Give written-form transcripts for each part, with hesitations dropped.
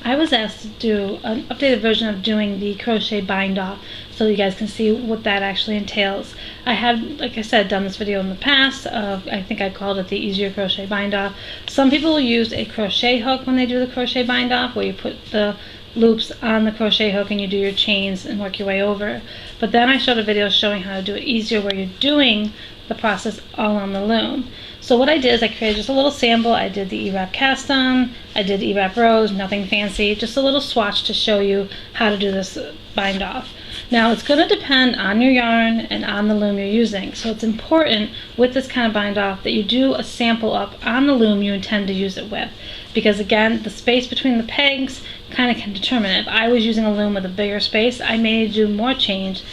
I was asked to do an updated version of doing the Crochet Bind Off so you guys can see what that actually entails. I have, like I said, done this video in the past. I think I called it the Easier Crochet Bind Off. Some people use a crochet hook when they do the Crochet Bind Off, where you put the loops on the crochet hook and you do your chains and work your way over. But then I showed a video showing how to do it easier, where you're doing the process all on the loom. So what I did is I created just a little sample. I did the E-wrap cast on, I did E-wrap rows, nothing fancy, just a little swatch to show you how to do this bind off. Now it's going to depend on your yarn and on the loom you're using, so it's important with this kind of bind off that you do a sample up on the loom you intend to use it with, because again, the space between the pegs kind of can determine it. If I was using a loom with a bigger space, I may do more chains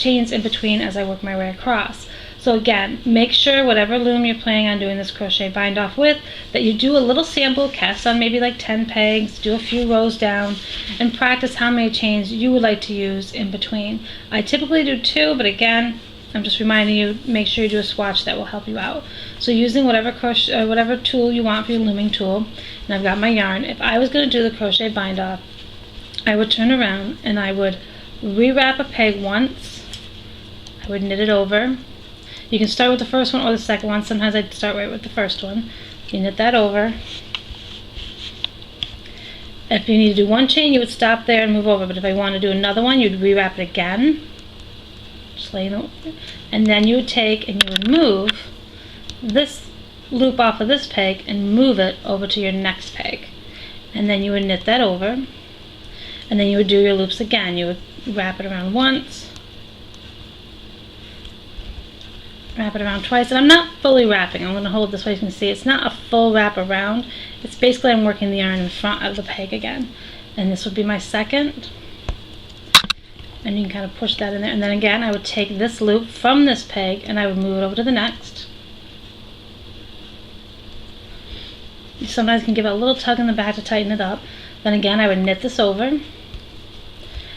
in between as I work my way across. So again, make sure whatever loom you're planning on doing this crochet bind off with, that you do a little sample, cast on maybe like 10 pegs, do a few rows down, and practice how many chains you would like to use in between. I typically do 2, but again, I'm just reminding you, make sure you do a swatch that will help you out. So using whatever tool you want for your looming tool, and I've got my yarn. If I was going to do the crochet bind off, I would turn around and I would rewrap a peg once, I would knit it over. You can start with the first one or the second one. Sometimes I start right with the first one. You knit that over. If you need to do one chain, you would stop there and move over. But if I want to do another one, you'd rewrap it again. Just laying over. And then you would take and you would move this loop off of this peg and move it over to your next peg. And then you would knit that over. And then you would do your loops again. You would wrap it around once. Wrap it around twice, and I'm not fully wrapping. I'm going to hold it this way so you can see. It's not a full wrap around. It's basically I'm working the yarn in front of the peg again. And this would be my second. And you can kind of push that in there. And then again, I would take this loop from this peg and I would move it over to the next. You sometimes can give it a little tug in the back to tighten it up. Then again, I would knit this over.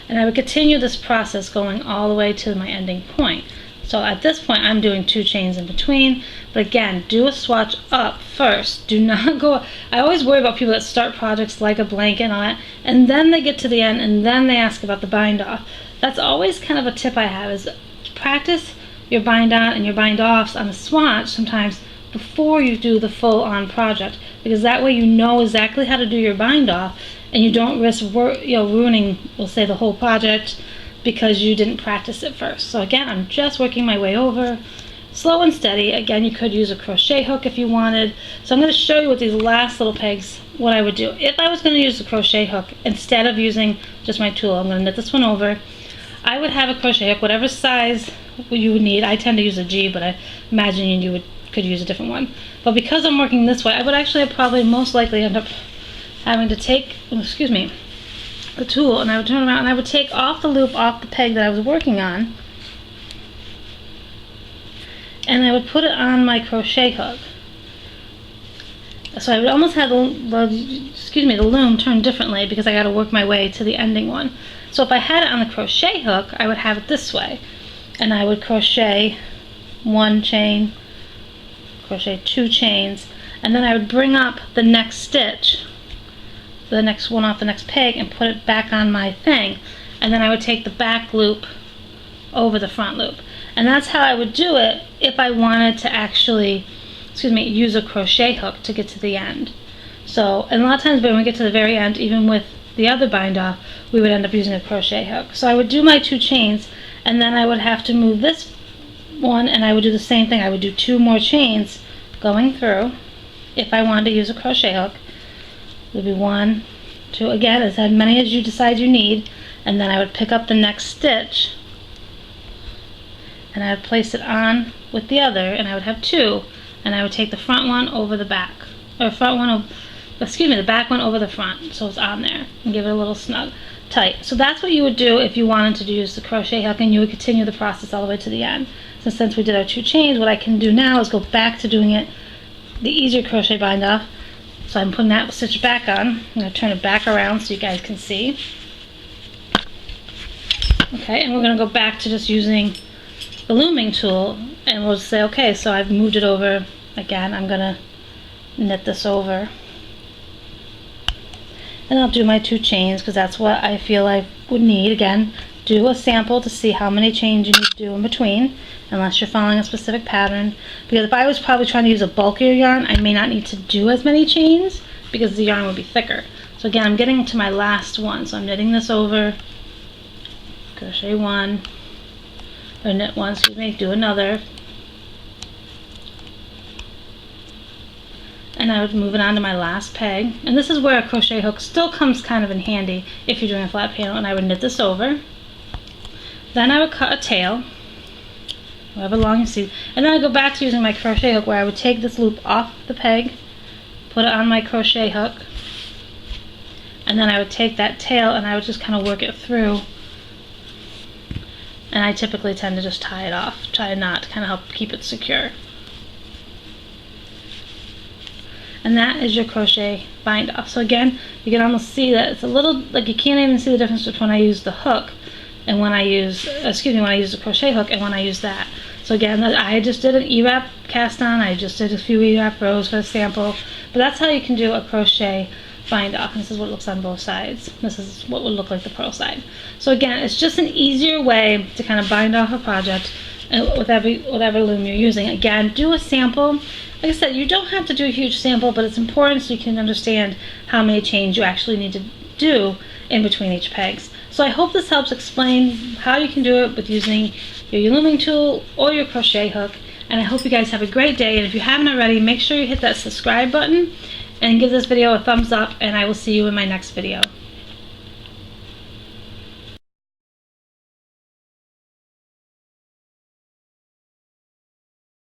And I would continue this process going all the way to my ending point. So at this point, I'm doing 2 chains in between. But again, do a swatch up first. Do not go... I always worry about people that start projects like a blanket and all that, and then they get to the end, and then they ask about the bind off. That's always kind of a tip I have, is practice your bind on and your bind offs on a swatch sometimes before you do the full-on project. Because that way you know exactly how to do your bind off, and you don't risk ruining, we'll say, the whole project, because you didn't practice it first. So again, I'm just working my way over, slow and steady. Again, you could use a crochet hook if you wanted. So I'm going to show you with these last little pegs what I would do. If I was going to use the crochet hook, instead of using just my tool, I'm going to knit this one over. I would have a crochet hook, whatever size you would need. I tend to use a G, but I imagine you could use a different one. But because I'm working this way, I would actually probably most likely end up having to take, the tool, and I would turn around and I would take off the loop off the peg that I was working on, and I would put it on my crochet hook. So I would almost have the loom turned differently, because I got to work my way to the ending one. So if I had it on the crochet hook, I would have it this way, and I would crochet 1 chain, crochet 2 chains, and then I would bring up the next stitch, the next one off the next peg, and put it back on my thing, and then I would take the back loop over the front loop. And that's how I would do it if I wanted to actually use a crochet hook to get to the end. So, and a lot of times when we get to the very end, even with the other bind off, we would end up using a crochet hook. So I would do my 2 chains, and then I would have to move this one, and I would do the same thing. I would do 2 more chains going through if I wanted to use a crochet hook. It would be 1, 2, again, as many as you decide you need, and then I would pick up the next stitch, and I would place it on with the other, and I would have 2, and I would take the front one over the back, or the back one over the front, so it's on there, and give it a little snug, tight. So that's what you would do if you wanted to use the crochet hook, and you would continue the process all the way to the end. So since we did our 2 chains, what I can do now is go back to doing it the easier crochet bind off. So I'm putting that stitch back on. I'm going to turn it back around so you guys can see. Okay, and we're going to go back to just using the looming tool, and we'll say, okay, so I've moved it over. Again, I'm going to knit this over. And I'll do my 2 chains because that's what I feel I would need. Again, do a sample to see how many chains you need to do in between, unless you're following a specific pattern. Because if I was probably trying to use a bulkier yarn, I may not need to do as many chains because the yarn would be thicker. So again, I'm getting to my last one. So I'm knitting this over, crochet 1, or knit 1, excuse me, do another. And I would move it on to my last peg. And this is where a crochet hook still comes kind of in handy if you're doing a flat panel. And I would knit this over. Then I would cut a tail, however long you see. And then I go back to using my crochet hook where I would take this loop off the peg, put it on my crochet hook, and then I would take that tail and I would just kind of work it through. And I typically tend to just tie it off, tie a knot to kind of help keep it secure. And that is your crochet bind off. So again, you can almost see that it's a little, like you can't even see the difference between when I use the hook and when I use, when I use the crochet hook and when I use that. So again, I just did an E-wrap cast on, I just did a few E-wrap rows for a sample, but that's how you can do a crochet bind off. And this is what it looks on both sides. This is what would look like the purl side. So again, it's just an easier way to kind of bind off a project with whatever loom you're using. Again, do a sample. Like I said, you don't have to do a huge sample, but it's important so you can understand how many chains you actually need to do in between each pegs. So I hope this helps explain how you can do it with using your looming tool or your crochet hook. And I hope you guys have a great day. And if you haven't already, make sure you hit that subscribe button and give this video a thumbs up, and I will see you in my next video.